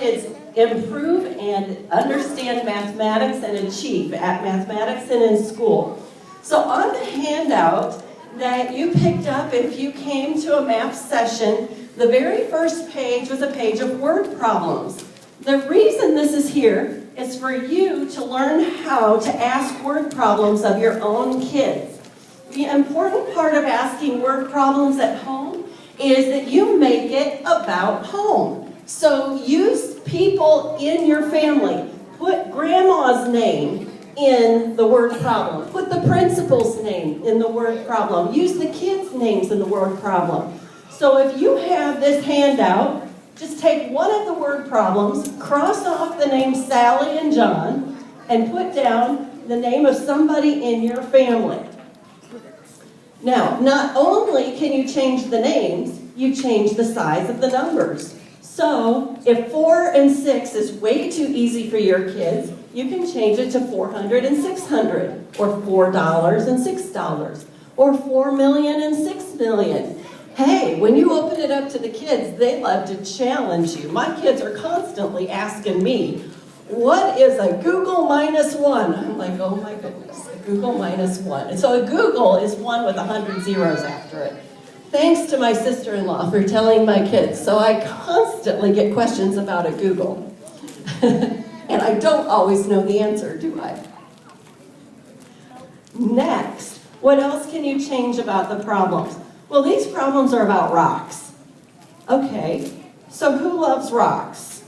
kids improve and understand mathematics and achieve at mathematics and in school. So on the handout that you picked up if you came to a math session, the very first page was a page of word problems. The reason this is here is for you to learn how to ask word problems of your own kids. The important part of asking word problems at home is that you make it about home. So use people in your family. Put grandma's name in the word problem. Put the principal's name in the word problem. Use the kids' names in the word problem. So if you have this handout, just take one of the word problems, cross off the names Sally and John, and put down the name of somebody in your family. Now, not only can you change the names, you change the size of the numbers. So, if 4 and 6 is way too easy for your kids, you can change it to 400 and 600, or $4 and $6, or 4 million and 6 million. Hey, when you open it up to the kids, they love to challenge you. My kids are constantly asking me, what is a Google minus 1? I'm like, oh my goodness, a Google minus 1. And so a Google is 1 with 100 zeros after it. Thanks to my sister-in-law for telling my kids. So I constantly get questions about a Google. And I don't always know the answer, do I? Next, what else can you change about the problems? Well, these problems are about rocks. Okay, so who loves rocks?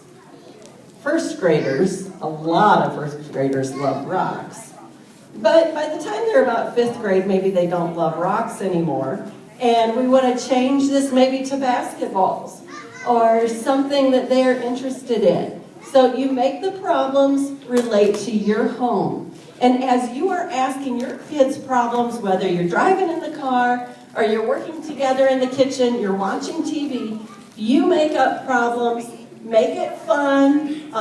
First graders, a lot of first graders love rocks. But by the time they're about 5th grade, maybe they don't love rocks anymore. And we want to change this maybe to basketballs or something that they're interested in. So you make the problems relate to your home. And as you are asking your kids problems, whether you're driving in the car or you're working together in the kitchen, you're watching TV, you make up problems, make it fun,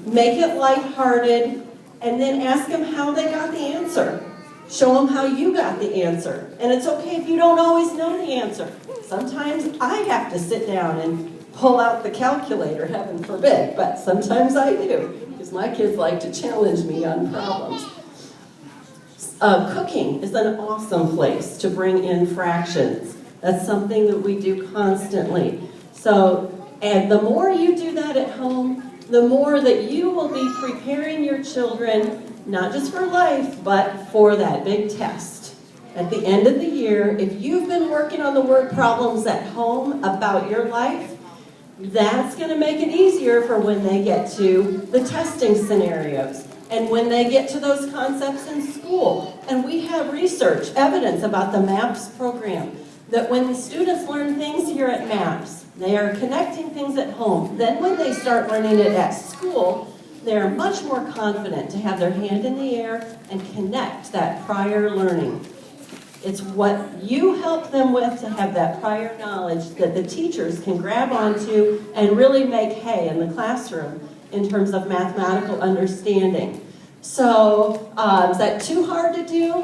make it lighthearted, and then ask them how they got the answer. Show them how you got the answer. And it's okay if you don't always know the answer. Sometimes I have to sit down and pull out the calculator, heaven forbid, but sometimes I do, because my kids like to challenge me on problems. Cooking is an awesome place to bring in fractions. That's something that we do constantly. So, and the more you do that at home, the more that you will be preparing your children, not just for life, but for that big test. At the end of the year, if you've been working on the word problems at home about your life, that's going to make it easier for when they get to the testing scenarios and when they get to those concepts in school. And we have research, evidence about the MAPS program, that when the students learn things here at MAPS, they are connecting things at home. Then when they start learning it at school, they're much more confident to have their hand in the air and connect that prior learning. It's what you help them with to have that prior knowledge that the teachers can grab onto and really make hay in the classroom in terms of mathematical understanding. So, is that too hard to do?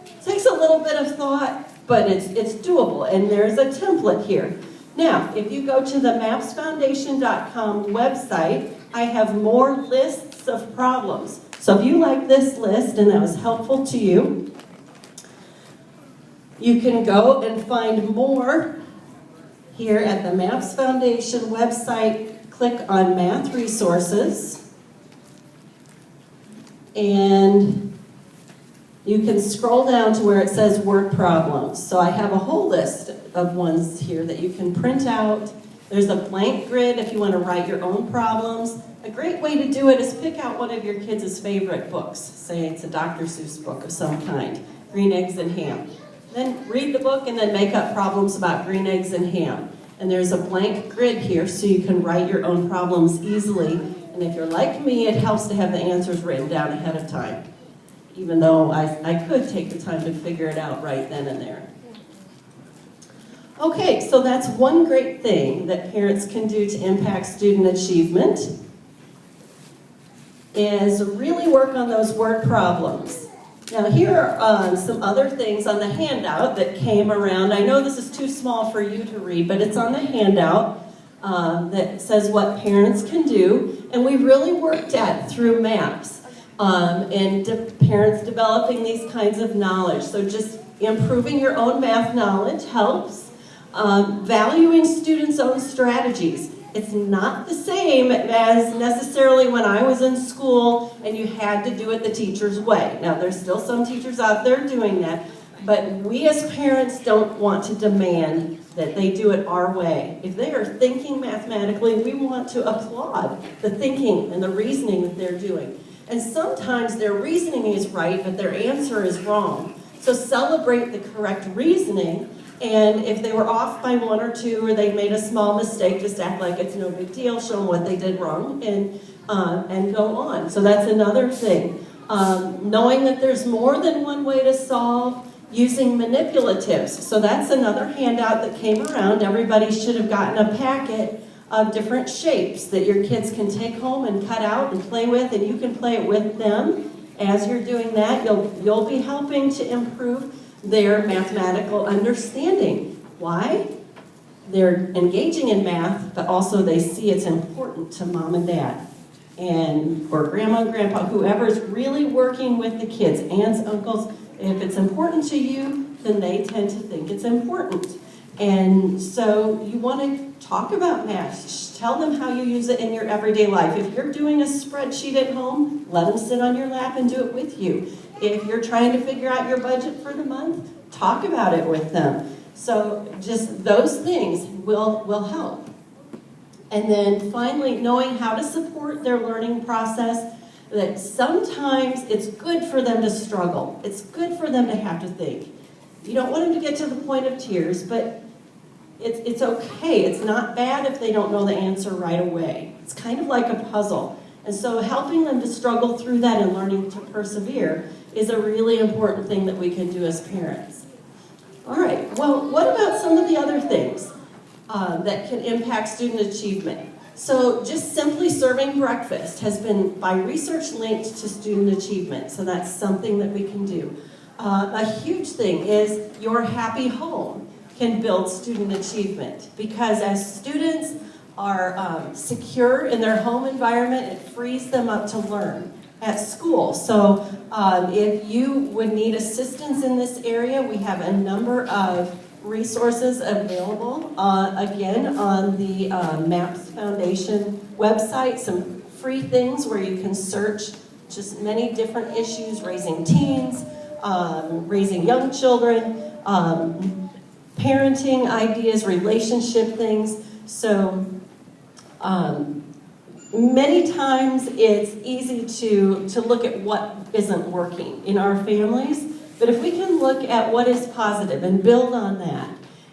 It takes a little bit of thought, but it's doable, and there's a template here. Now, if you go to the mapsfoundation.com website, I have more lists of problems. So if you like this list and that was helpful to you, you can go and find more here at the MAPS Foundation website. Click on Math Resources, and you can scroll down to where it says Word Problems. So I have a whole list of ones here that you can print out. There's a blank grid if you want to write your own problems. A great way to do it is pick out one of your kids' favorite books. Say it's a Dr. Seuss book of some kind, Green Eggs and Ham. Then read the book and then make up problems about green eggs and ham. And there's a blank grid here so you can write your own problems easily. And if you're like me, it helps to have the answers written down ahead of time, even though I could take the time to figure it out right then and there. Okay, so that's one great thing that parents can do to impact student achievement, is really work on those word problems. Now here are some other things on the handout that came around. I know this is too small for you to read, but it's on the handout. that says what parents can do, and we really worked at through MAPS, and parents developing these kinds of knowledge. So just improving your own math knowledge helps. Valuing students' own strategies. It's not the same as necessarily when I was in school and you had to do it the teacher's way. Now, there's still some teachers out there doing that, but we as parents don't want to demand that they do it our way. If they are thinking mathematically, we want to applaud the thinking and the reasoning that they're doing. And sometimes their reasoning is right, but their answer is wrong. So celebrate the correct reasoning, and if they were off by 1 or 2 or they made a small mistake, just act like it's no big deal, show them what they did wrong, and go on. So that's another thing. Knowing that there's more than one way to solve, using manipulatives. So that's another handout that came around. Everybody should have gotten a packet of different shapes that your kids can take home and cut out and play with, and you can play it with them. As you're doing that, you'll be helping to improve their mathematical understanding. Why? They're engaging in math, but also they see it's important to mom and dad, or grandma and grandpa, whoever's really working with the kids, aunts, uncles. If it's important to you, then they tend to think it's important. And so you want to talk about math. Tell them how you use it in your everyday life. If you're doing a spreadsheet at home, let them sit on your lap and do it with you. If you're trying to figure out your budget for the month, talk about it with them. So just those things will help. And then finally, knowing how to support their learning process, that sometimes it's good for them to struggle. It's good for them to have to think. You don't want them to get to the point of tears, but it's okay. It's not bad if they don't know the answer right away. It's kind of like a puzzle. And so helping them to struggle through that and learning to persevere is a really important thing that we can do as parents. All right, well, what about some of the other things that can impact student achievement? So just simply serving breakfast has been, by research, linked to student achievement. So that's something that we can do. A huge thing is your happy home can build student achievement, because as students are secure in their home environment, it frees them up to learn at school. So if you would need assistance in this area, we have a number of resources available, again, on the MAPS Foundation website, some free things where you can search just many different issues, raising teens, raising young children, parenting ideas, relationship things. So many times it's easy to look at what isn't working in our families, but if we can look at what is positive and build on that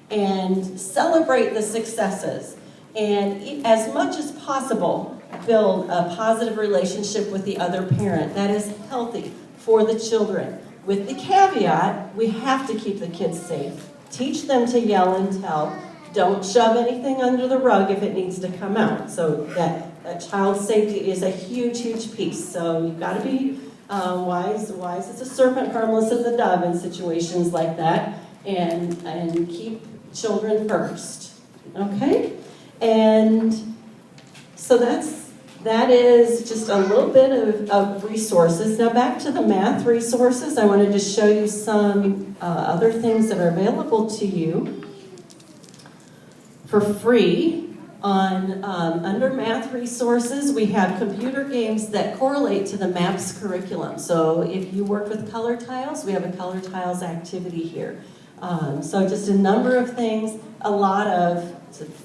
and celebrate the successes, and as much as possible build a positive relationship with the other parent that is healthy for the children, with the caveat, we have to keep the kids safe. Teach them to yell and tell. Don't shove anything under the rug if it needs to come out. So that child's safety is a huge, huge piece. So you've got to be wise as a serpent, harmless as a dove in situations like that, and keep children first. Okay? And so that is just a little bit of resources. Now back to the math resources. I wanted to show you some other things that are available to you for free. Under math resources, we have computer games that correlate to the MAPS curriculum. So if you work with color tiles, we have a color tiles activity here. So just a number of things, a lot of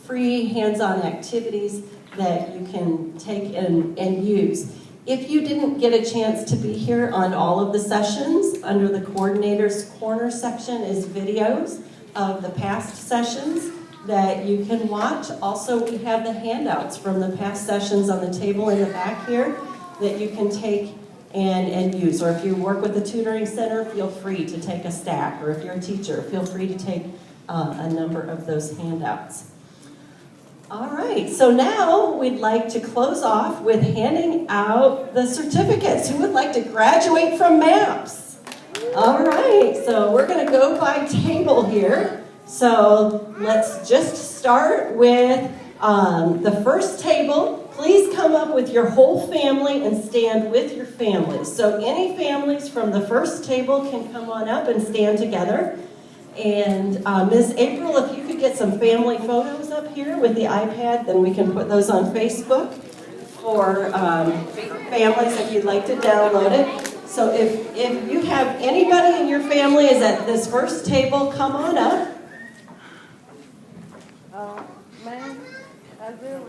free hands-on activities that you can take and use. If you didn't get a chance to be here on all of the sessions, under the Coordinator's Corner section is videos of the past sessions that you can watch. Also, we have the handouts from the past sessions on the table in the back here that you can take and use. Or if you work with the tutoring center, feel free to take a stack. Or if you're a teacher, feel free to take a number of those handouts. All right, so now we'd like to close off with handing out the certificates. Who would like to graduate from MAPS? All right, so we're going to go by table here. So let's just start with The first table, please come up with your whole family and stand with your families. So any families from the first table can come on up and stand together. And Ms. April, if you could get some family photos up here with the iPad, then we can put those on Facebook for families if you'd like to download it. So if you have anybody in your family is at this first table, come on up. Ma'am, I do.